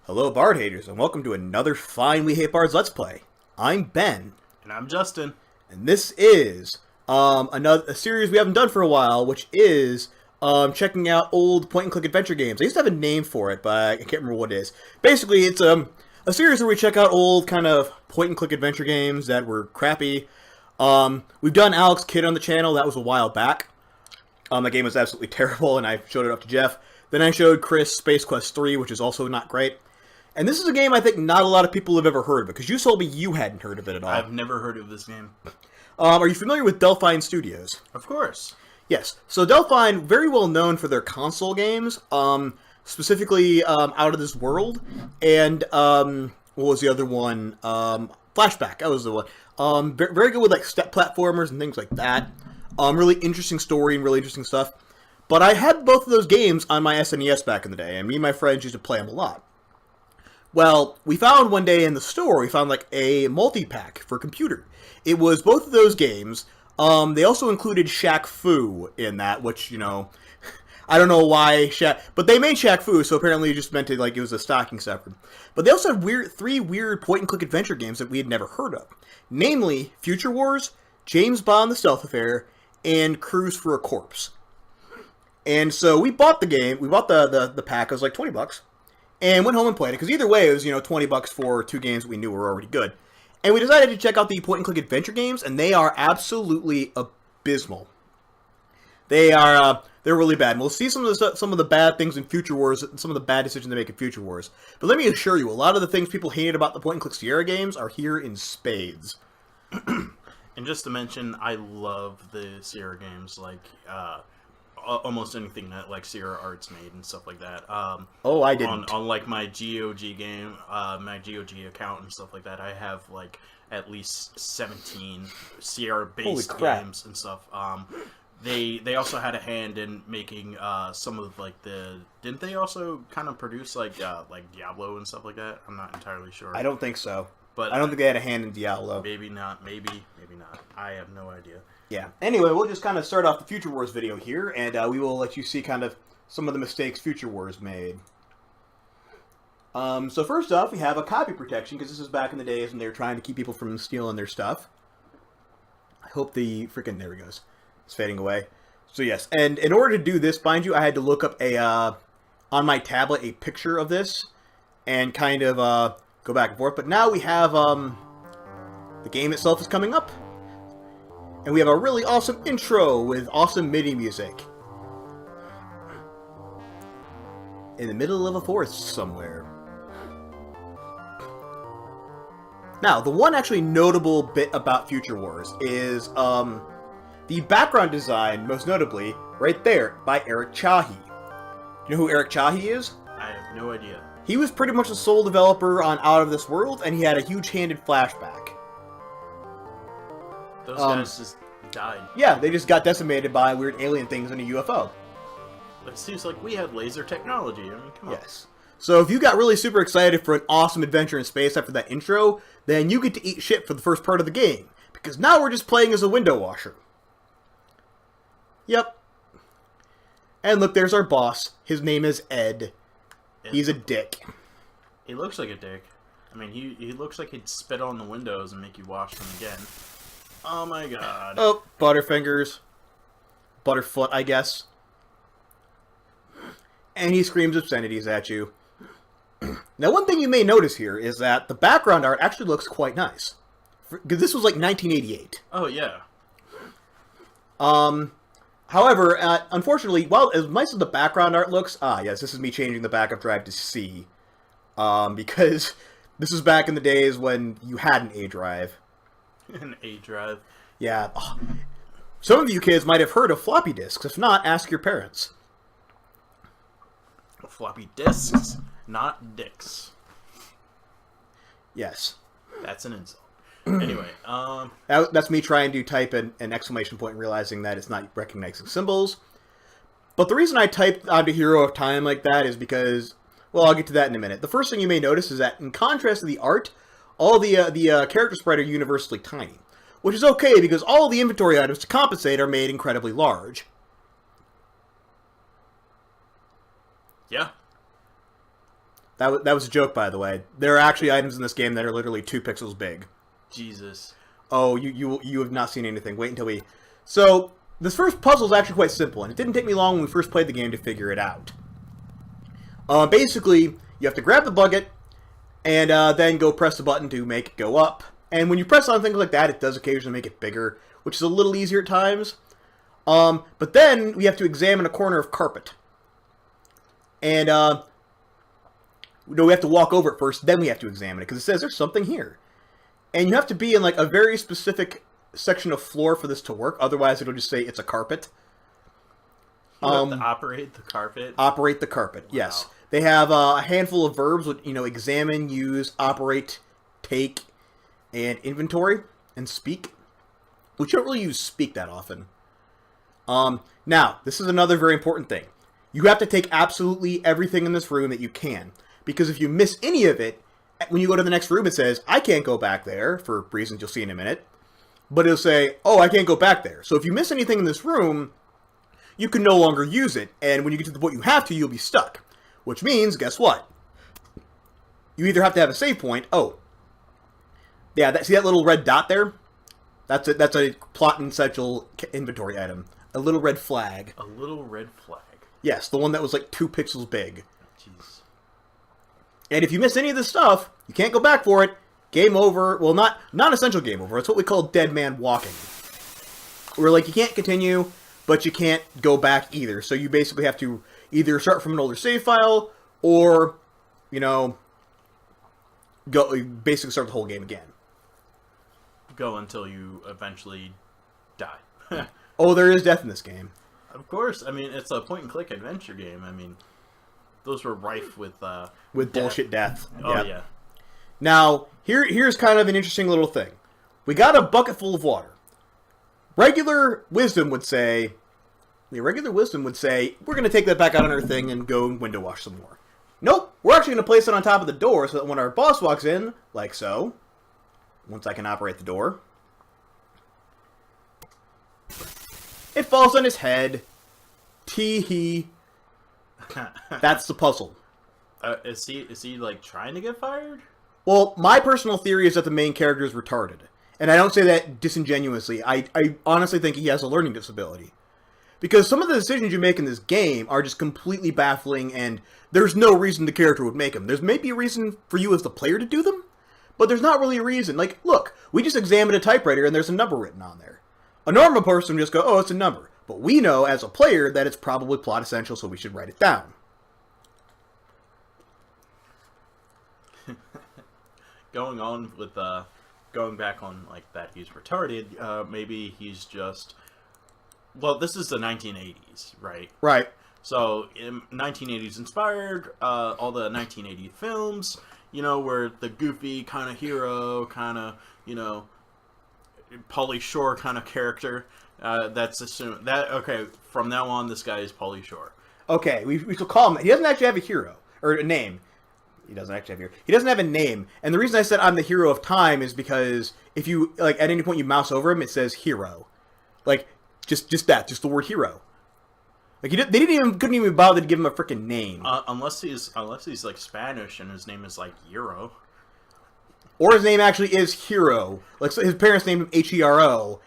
Hello, Bard haters, and welcome to another fine We Hate Bards Let's Play. I'm Ben, And I'm Justin. and this is a series we haven't done for a while, which is checking out old point-and-click adventure games. I used to have a name for it, but I can't remember what it is. Basically, it's a series where we check out old kind of point-and-click adventure games that were crappy. We've done Alex Kidd on the channel. That was a while back. That game was absolutely terrible, and I showed it up to Jeff. Then I showed Chris Space Quest 3, which is also not great. And this is a game I think not a lot of people have ever heard of, because you told me you hadn't heard of it at all. I've never heard of this game. Are you familiar with Delphine Studios? Of course. Yes. So Delphine, very well known for their console games, specifically Out of This World, and what was the other one? Flashback, that was the one. Very good with like step platformers and things like that. Really interesting story and really interesting stuff. But I had both of those games on my SNES back in the day, and me and my friends used to play them a lot. Well, we found one day in the store, we found like a multi-pack for computer. It was both of those games. They also included Shaq Fu in that, which, you know, I don't know why Shaq, but they made Shaq Fu, so apparently it just meant it like it was a stocking stuffer. But they also had three weird point-and-click adventure games that we had never heard of. Namely, Future Wars, James Bond the Stealth Affair, and Cruise for a Corpse. And so we bought the game, we bought the pack, it was like $20. And went home and played it, because either way, it was, you know, $20 for two games that we knew were already good. And we decided to check out the point-and-click adventure games, and they are absolutely abysmal. They're really bad. And we'll see some of the bad things in Future Wars, some of the bad decisions they make in Future Wars. But let me assure you, a lot of the things people hated about the point-and-click Sierra games are here in spades. And just to mention, I love the Sierra games, like, almost anything that like Sierra Arts made and stuff like that. Oh, I didn't. On like my GOG game, my GOG account and stuff like that, I have like at least 17 Sierra based games and stuff. They also had a hand in making some of like didn't they also kind of produce like Diablo and stuff like that? I'm not entirely sure. I don't think so. But I don't think they had a hand in Diablo. Maybe not. Maybe not. I have no idea. Yeah. Anyway, we'll just kind of start off the Future Wars video here, and we will let you see kind of some of the mistakes Future Wars made. So first off, we have a copy protection, because this is back in the days when they were trying to keep people from stealing their stuff. I hope the freaking... There he goes. It's fading away. So yes, and in order to do this, mind you, I had to look up on my tablet, a picture of this, and kind of go back and forth. But now we have the game itself is coming up. And we have a really awesome intro with awesome MIDI music. In the middle of a forest somewhere. Now, the one actually notable bit about Future Wars is the background design, most notably, right there, by Eric Chahi. You know who Eric Chahi is? I have no idea. He was pretty much the sole developer on Out of This World, and he had a huge hand in Flashback. Those guys just died. Yeah, they just got decimated by weird alien things in a UFO. But it seems like we had laser technology. I mean, come on. Yes. So if you got really super excited for an awesome adventure in space after that intro, then you get to eat shit for the first part of the game. Because now we're just playing as a window washer. Yep. And look, there's our boss. His name is Ed. He's a dick. He looks like a dick. I mean, he looks like he'd spit on the windows and make you wash them again. Oh my god. Oh, Butterfingers. Butterfoot, I guess. And he screams obscenities at you. Now, one thing you may notice here is that the background art actually looks quite nice. Because this was like 1988. Oh, yeah. However, unfortunately, while as nice as the background art looks... yes, this is me changing the backup drive to C. Because this was back in the days when you had an A drive. An A drive. Yeah. Oh. Some of you kids might have heard of floppy disks. If not, ask your parents. Floppy disks, not dicks. Yes. That's an insult. Anyway, that's me trying to type an exclamation point and realizing that it's not recognizing symbols. But the reason I typed onto Hero of Time like that is because, well, I'll get to that in a minute. The first thing you may notice is that in contrast to the art, all the character sprites are universally tiny. Which is okay, because all the inventory items to compensate are made incredibly large. Yeah. That was a joke, by the way. There are actually items in this game that are literally 2 pixels big. Jesus. Oh, you have not seen anything. Wait until we... So, this first puzzle is actually quite simple, and it didn't take me long when we first played the game to figure it out. Basically, you have to grab the bucket, and then go press the button to make it go up. And when you press on things like that, it does occasionally make it bigger, which is a little easier at times. But then, we have to examine a corner of carpet. And, no, we have to walk over it first, then we have to examine it, because it says there's something here. And you have to be in, like, a very specific section of floor for this to work, otherwise it'll just say it's a carpet. You have to operate the carpet? Operate the carpet, wow. Yes. They have a handful of verbs, with, examine, use, operate, take, and inventory, and speak. We don't really use speak that often. Now, this is another very important thing. You have to take absolutely everything in this room that you can. Because if you miss any of it, when you go to the next room, it says, I can't go back there, for reasons you'll see in a minute. But it'll say, oh, I can't go back there. So if you miss anything in this room, you can no longer use it. And when you get to the point you have to, you'll be stuck. Which means, guess what? You either have to have a save point. Oh. Yeah, see that little red dot there? That's a plot and essential inventory item. A little red flag. A little red flag. Yes, the one that was like 2 pixels big. Jeez. And if you miss any of this stuff, you can't go back for it. Game over. Well, not essential game over. It's what we call dead man walking. Where, like, you can't continue, but you can't go back either. So you basically have to either start from an older save file, or, basically start the whole game again. Go until you eventually die. Oh, there is death in this game. Of course. I mean, it's a point-and-click adventure game. I mean, those were rife with death. Bullshit death. Oh, Yep. yeah. Now, here's kind of an interesting little thing. We got a bucket full of water. Regular wisdom would say, we're going to take that back out on our thing and go window wash some more. Nope, we're actually going to place it on top of the door so that when our boss walks in, like so, once I can operate the door, it falls on his head. Tee-hee. That's the puzzle. Is he like trying to get fired? Well, my personal theory is that the main character is retarded. And I don't say that disingenuously. I honestly think he has a learning disability. Because some of the decisions you make in this game are just completely baffling, and there's no reason the character would make them. There's maybe a reason for you as the player to do them, but there's not really a reason. Like, look, we just examined a typewriter and there's a number written on there. A normal person would just go, oh, it's a number. But we know, as a player, that it's probably plot essential, so we should write it down. Going back on, like, that he's retarded, maybe he's just... Well, this is the 1980s, right? Right. So, 1980s inspired, all the 1980 films, where the goofy kind of hero, kind of, Pauly Shore kind of character, that's assumed... Okay, from now on, this guy is Pauly Shore. Okay, we shall call him... He doesn't actually have a hero, or a name. He doesn't actually have a hero. He doesn't have a name. And the reason I said I'm the hero of time is because if you, like, at any point you mouse over him, it says hero. Like, just the word hero. Like, couldn't even bother to give him a freaking name. Unless he's like Spanish and his name is like Euro. Or his name actually is Hero. Like, so his parents named him Hero,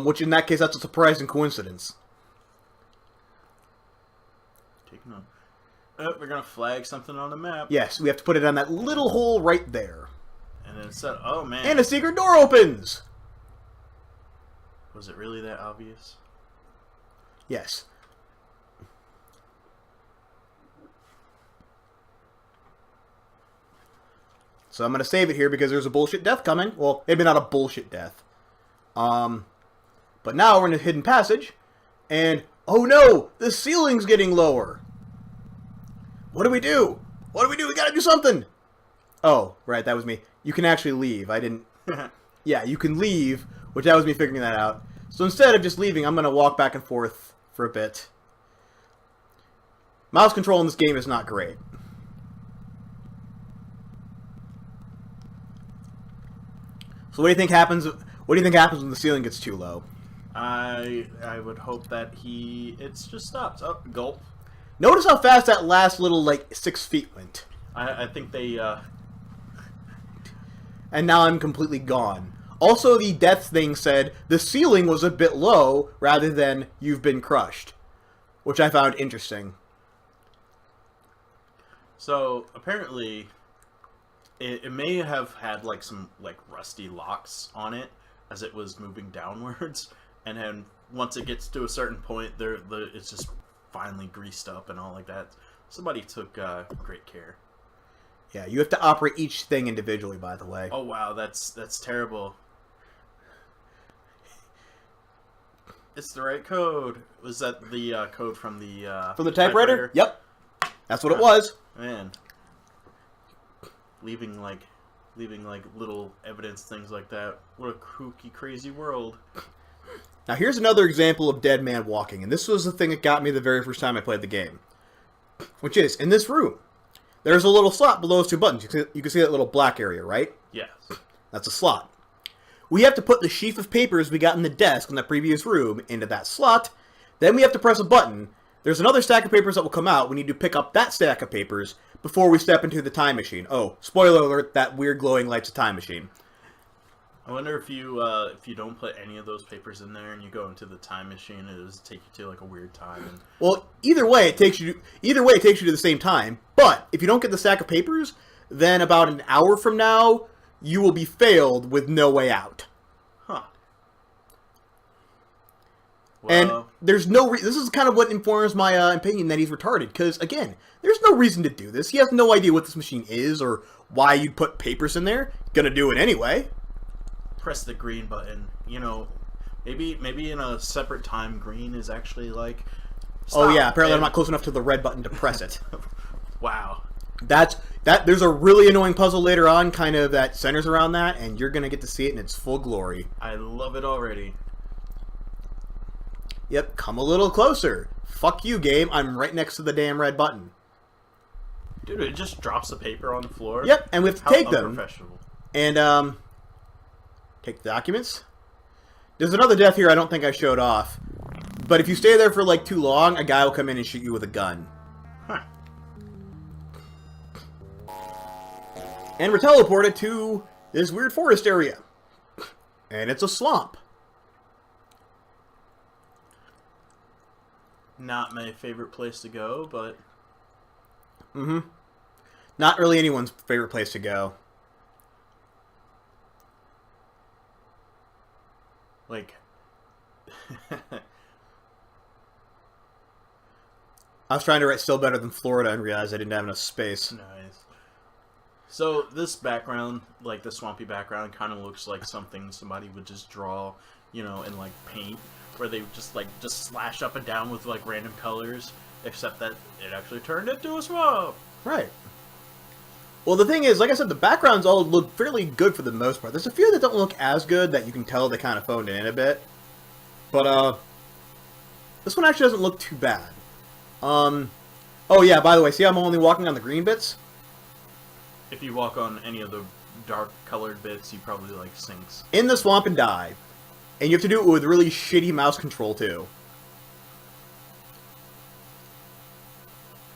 which in that case, that's a surprising coincidence. Taking on. We're gonna flag something on the map. Yes, we have to put it on that little hole right there. And then it said, oh man. And a secret door opens! Was it really that obvious? Yes. So I'm going to save it here because there's a bullshit death coming. Well, maybe not a bullshit death. But now we're in a hidden passage. And, oh no! The ceiling's getting lower! What do we do? What do we do? We gotta do something! Oh, right, that was me. You can actually leave. I didn't... Yeah, you can leave, which that was me figuring that out. So instead of just leaving, I'm going to walk back and forth for a bit. Mouse control in this game is not great. So what do you think happens? What do you think happens when the ceiling gets too low? I would hope that it just stops. Oh, gulp. Notice how fast that last little, like, 6 feet went. I think they, And now I'm completely gone. Also, the death thing said the ceiling was a bit low rather than you've been crushed, which I found interesting. So, apparently, it may have had, like, some, like, rusty locks on it as it was moving downwards, and then once it gets to a certain point, it's just finally greased up and all like that. Somebody took great care. Yeah, you have to operate each thing individually, by the way. Oh, wow, that's terrible. It's the right code. Was that the code from the typewriter? Yep. That's what it was. Man. Leaving like little evidence, things like that. What a kooky, crazy world. Now here's another example of dead man walking, and this was the thing that got me the very first time I played the game. Which is, in this room, there's a little slot below those two buttons. You can see that little black area, right? Yes. That's a slot. We have to put the sheaf of papers we got in the desk in the previous room into that slot. Then we have to press a button. There's another stack of papers that will come out. We need to pick up that stack of papers before we step into the time machine. Oh, spoiler alert, that weird glowing light's a time machine. I wonder if you don't put any of those papers in there and you go into the time machine, it does take you to like a weird time. And... Well, either way it takes you to the same time. But if you don't get the stack of papers, then about an hour from now, you will be failed with no way out. Huh. Well, and there's no this is kind of what informs my opinion that he's retarded, because, again, there's no reason to do this. He has no idea what this machine is or why you'd put papers in there. Gonna do it anyway. Press the green button. You know, maybe in a separate time, green is actually like... Stop. Oh yeah, apparently I'm not close enough to the red button to press it. Wow. There's a really annoying puzzle later on, kind of, that centers around that, and you're gonna get to see it in its full glory. I love it already. Yep, come a little closer. Fuck you, game. I'm right next to the damn red button. Dude, it just drops the paper on the floor. Yep, and we have to take them. And take the documents. There's another death here I don't think I showed off. But if you stay there for like too long, a guy will come in and shoot you with a gun. Huh. And we're teleported to this weird forest area. And it's a swamp. Not my favorite place to go, but... Mm-hmm. Not really anyone's favorite place to go. Like... I was trying to write still better than Florida and realized I didn't have enough space. Nice. So this background, like the swampy background, kind of looks like something somebody would just draw, you know, in like paint, where they just slash up and down with like random colors, except that it actually turned into a swamp. Right. Well, the thing is, like I said, the backgrounds all look fairly good for the most part. There's a few that don't look as good that you can tell they kind of phoned it in a bit. But, this one actually doesn't look too bad. Oh yeah, by the way, see how I'm only walking on the green bits? If you walk on any of the dark colored bits, you probably like sinks. In the swamp and die. And you have to do it with really shitty mouse control, too.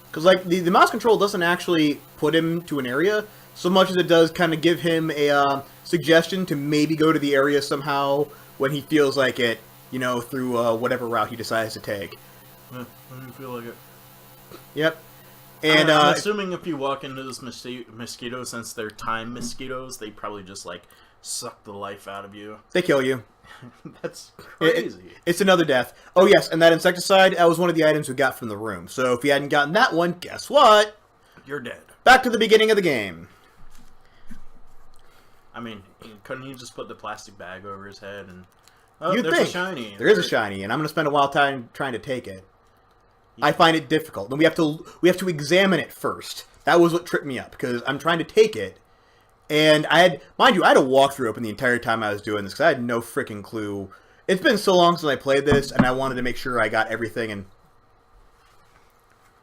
Because, like, the mouse control doesn't actually put him to an area, so much as it does kind of give him a suggestion to maybe go to the area somehow when he feels like it, you know, through whatever route he decides to take. When you feel like it. Yep. And I'm assuming if you walk into this mosquito, since they're time mosquitoes, they probably just, like, suck the life out of you. They kill you. That's crazy. It's another death. Oh, yes, and that insecticide, that was one of the items we got from the room. So if you hadn't gotten that one, guess what? You're dead. Back to the beginning of the game. I mean, couldn't he just put the plastic bag over his head and... Oh, You'd there's think. a shiny. There is a shiny, and I'm going to spend a while time trying to take it. I find it difficult. Then we have to examine it first. That was what tripped me up, because I'm trying to take it, and I had a walkthrough open the entire time I was doing this, because I had no freaking clue. It's been so long since I played this, and I wanted to make sure I got everything, and...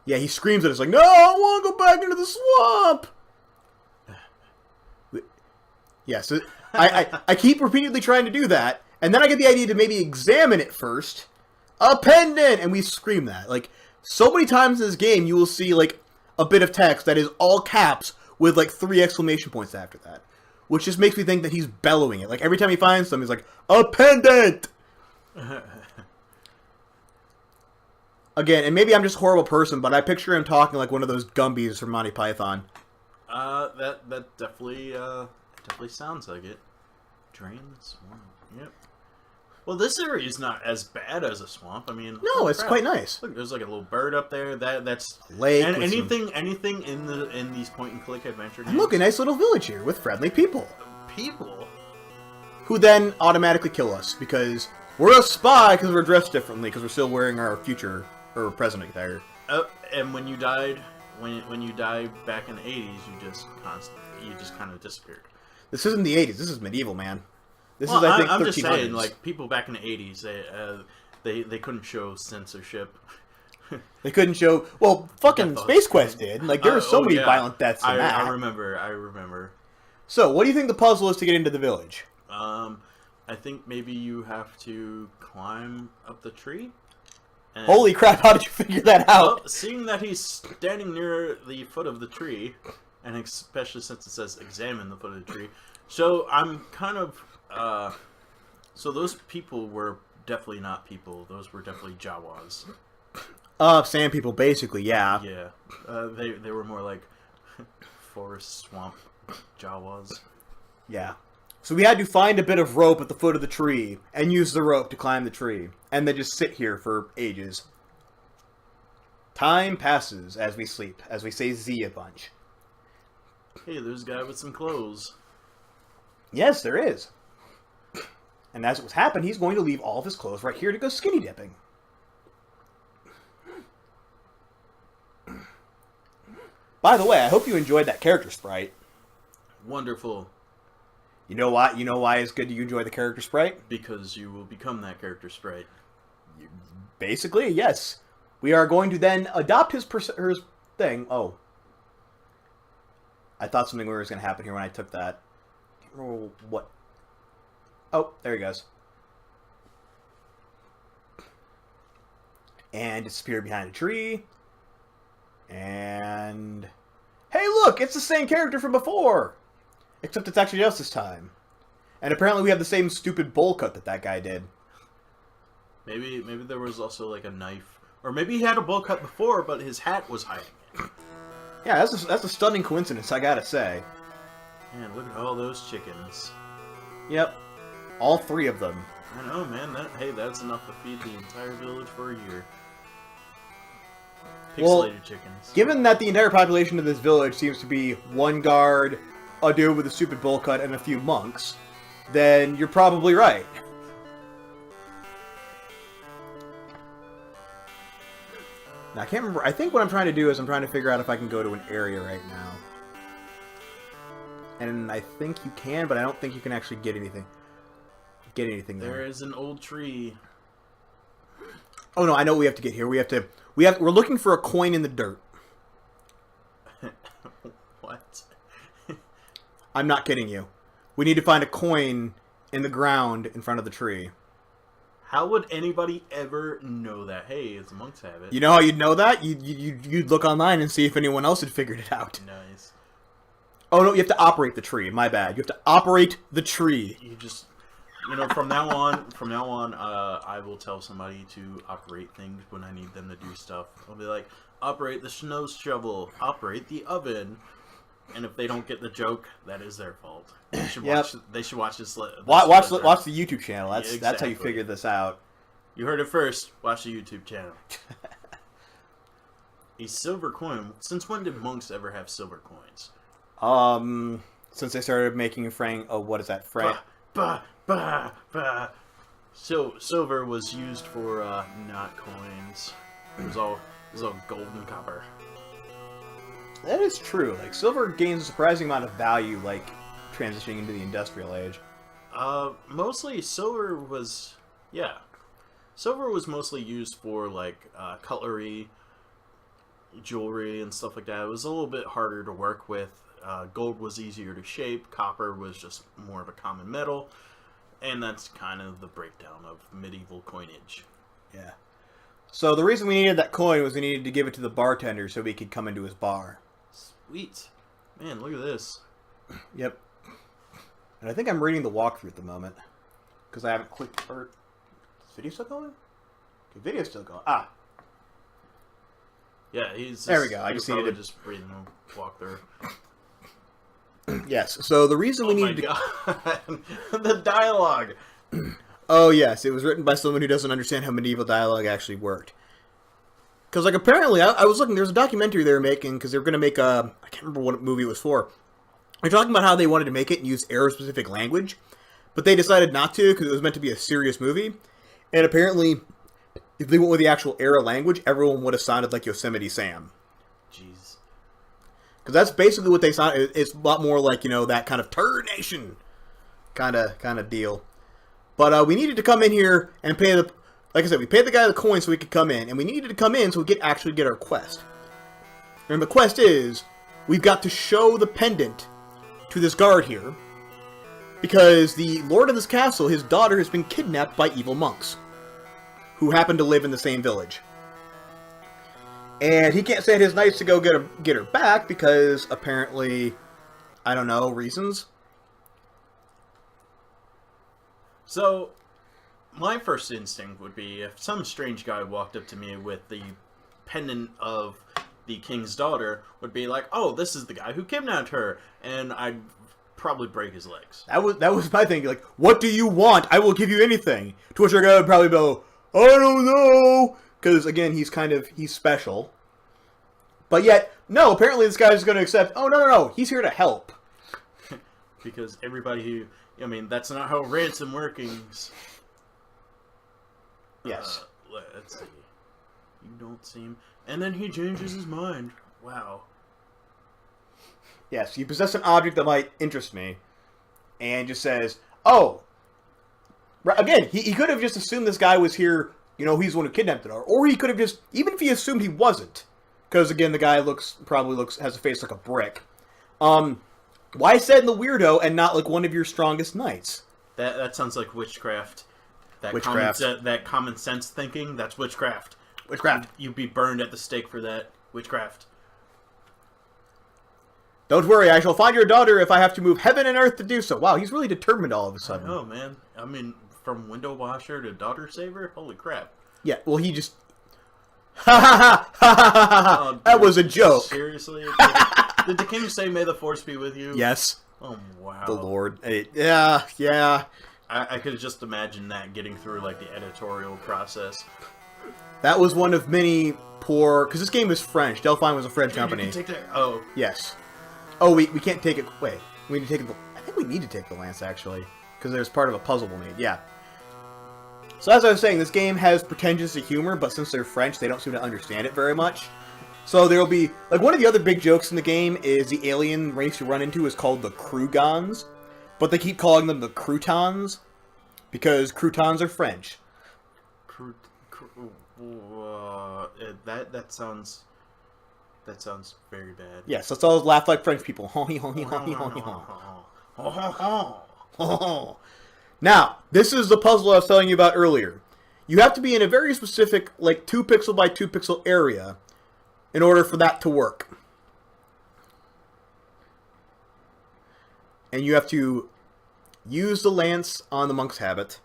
Yeah, he screams at us like, "No, I want to go back into the swamp!" Yeah, so I keep repeatedly trying to do that, and then I get the idea to maybe examine it first. A pendant! And we scream that. Like, so many times in this game, you will see, like, a bit of text that is all caps with like 3 exclamation points after that. Which just makes me think that he's bellowing it. Like every time he finds something, he's like, a pendant! Again, and maybe I'm just a horrible person, but I picture him talking like one of those Gumbies from Monty Python. That definitely sounds like it. Drain the swamp. Yep. Well, this area is not as bad as a swamp. I mean, no, it's quite nice. Look, there's like a little bird up there. That's lake. And anything in these point and click adventure games. And look, a nice little village here with friendly people. People who then automatically kill us because we're a spy because we're dressed differently because we're still wearing our future or present attire. And when you died, when you died back in the 80s, you just kind of disappeared. This isn't the 80s. This is medieval, man. This is, I think, I'm just saying, like, people back in the 80s, they couldn't show censorship. They couldn't show... Well, fucking Space Quest did. Like, there were so many violent deaths in that. I remember. So, what do you think the puzzle is to get into the village? I think maybe you have to climb up the tree. And, holy crap, how did you figure that out? Well, seeing that he's standing near the foot of the tree, and especially since it says examine the foot of the tree, so I'm kind of... so those people were definitely not people. Those were definitely Jawas. Sand people, basically, yeah. Yeah. They were more like forest swamp Jawas. Yeah. So we had to find a bit of rope at the foot of the tree and use the rope to climb the tree. And then just sit here for ages. Time passes as we sleep, as we say Z a bunch. Hey, there's a guy with some clothes. Yes, there is. And as what's happened, he's going to leave all of his clothes right here to go skinny dipping. By the way, I hope you enjoyed that character sprite. Wonderful. You know why? You know why it's good to enjoy the character sprite? Because you will become that character sprite. Basically, yes. We are going to then adopt his thing. Oh. I thought something weird was going to happen here when I took that. I can't remember what. Oh, there he goes. And disappeared behind a tree. And... Hey, look! It's the same character from before! Except it's actually us this time. And apparently we have the same stupid bowl cut that guy did. Maybe there was also like a knife. Or maybe he had a bowl cut before, but his hat was hiding it. Yeah, that's a stunning coincidence, I gotta say. Man, look at all those chickens. Yep. All 3 of them. I know, man. That's enough to feed the entire village for a year. Pixelated chickens. Given that the entire population of this village seems to be one guard, a dude with a stupid bowl cut, and a few monks, then you're probably right. Now, I can't remember. I think what I'm trying to do is I'm trying to figure out if I can go to an area right now. And I think you can, but I don't think you can actually get anything. There. There is an old tree. Oh no, I know what we have to get here. We're looking for a coin in the dirt. What? I'm not kidding you. We need to find a coin in the ground in front of the tree. How would anybody ever know that? Hey, the monks have it. You know how you'd know that? You'd look online and see if anyone else had figured it out. Nice. Oh no, you have to operate the tree. My bad. You have to operate the tree. You just, from now on, I will tell somebody to operate things when I need them to do stuff. I'll be like, operate the snow shovel, operate the oven. And if they don't get the joke, that is their fault. They should watch. They should watch this. Watch the YouTube channel. That's how you figure this out. You heard it first. Watch the YouTube channel. A silver coin. Since when did monks ever have silver coins? Since they started making Frank. Oh, what is that? Frank. So silver was used for not coins. It was all gold and copper. That is true. Like, silver gains a surprising amount of value, like, transitioning into the industrial age. Mostly silver was... Yeah. Silver was mostly used for, like, cutlery, jewelry, and stuff like that. It was a little bit harder to work with. Gold was easier to shape. Copper was just more of a common metal. And that's kind of the breakdown of medieval coinage. Yeah. So the reason we needed that coin was we needed to give it to the bartender so we could come into his bar. Sweet. Man, look at this. Yep. And I think I'm reading the walkthrough at the moment. Because I haven't clicked... Is video still going? Okay, video's still going. Ah. Yeah, he's... There we go. I just needed to... just reading the walkthrough. Yes. So the reason we needed to... The dialogue! Oh, yes. It was written by someone who doesn't understand how medieval dialogue actually worked. Because, like, apparently, I was looking, there's a documentary they were making, because they were going to make a... I can't remember what movie it was for. They're talking about how they wanted to make it and use era-specific language, but they decided not to, because it was meant to be a serious movie. And apparently, if they went with the actual era language, everyone would have sounded like Yosemite Sam. Jeez. Because that's basically what they sound. It's a lot more like, you know, that kind of Turd Nation kind of deal. But we needed to come in here and pay the... Like I said, we paid the guy the coin so we could come in, and we needed to come in so we could actually get our quest. And the quest is, we've got to show the pendant to this guard here, because the lord of this castle, his daughter, has been kidnapped by evil monks, who happen to live in the same village. And he can't send his knights to go get her back, because apparently, I don't know, reasons. So... my first instinct would be if some strange guy walked up to me with the pendant of the king's daughter, would be like, "Oh, this is the guy who kidnapped her," and I'd probably break his legs. That was my thing. Like, what do you want? I will give you anything. To which our guy would probably go, "I don't know," because again, he's special. But yet, no. Apparently, this guy's going to accept. Oh no, he's here to help. Because everybody who, I mean, that's not how ransom workings. Yes. Let's see. You don't seem... And then he changes his mind. Wow. Yes, you possess an object that might interest me. And just says, oh. Again, he could have just assumed this guy was here, you know, he's the one who kidnapped it. Or he could have just, even if he assumed he wasn't. Because, again, the guy probably has a face like a brick. Why send the weirdo and not, like, one of your strongest knights? That sounds like witchcraft. That common sense thinking, that's witchcraft. Witchcraft. You'd be burned at the stake for that. Witchcraft. Don't worry, I shall find your daughter if I have to move heaven and earth to do so. Wow, he's really determined all of a sudden. Oh man. I mean, from window washer to daughter saver? Holy crap. Yeah, well, he just... Ha ha ha! That was a joke. Seriously? Did the king say, "May the force be with you"? Yes. Oh, wow. The Lord. Yeah. I could just imagine that getting through, like, the editorial process. That was one of many poor... Because this game is French. Delphine was a French company. You can take that. Oh. Yes. Oh, we can't take it... Wait. We need to take it... I think we need to take the lance, actually. Because there's part of a puzzle we'll need. Yeah. So as I was saying, this game has pretensions to humor, but since they're French, they don't seem to understand it very much. So there'll be... Like, one of the other big jokes in the game is the alien race you run into is called the Crougons. But they keep calling them the croutons, because croutons are French. That sounds very bad. Yes, let's all laugh like French people. Now, this is the puzzle I was telling you about earlier. You have to be in a very specific, like, 2 pixel by 2 pixel area in order for that to work. And you have to use the lance on the monk's habit.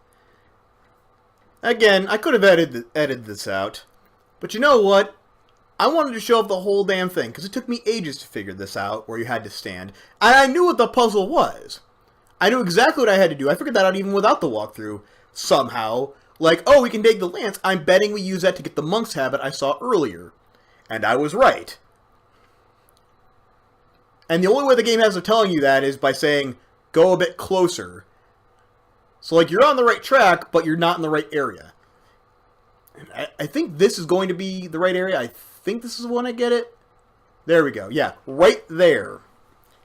Again, I could have edited this out. But you know what? I wanted to show up the whole damn thing, because it took me ages to figure this out, where you had to stand. And I knew what the puzzle was. I knew exactly what I had to do. I figured that out even without the walkthrough, somehow. Like, oh, we can take the lance. I'm betting we use that to get the monk's habit I saw earlier. And I was right. And the only way the game has of telling you that is by saying, go a bit closer. So, like, you're on the right track, but you're not in the right area. And I think this is going to be the right area. I think this is when I get it. There we go. Yeah, right there.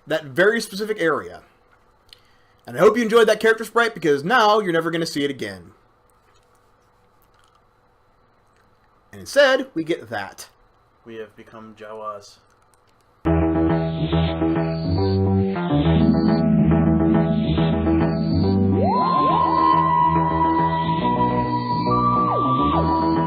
That very specific area. And I hope you enjoyed that character sprite, because now you're never going to see it again. And instead, we get that. We have become Jawas.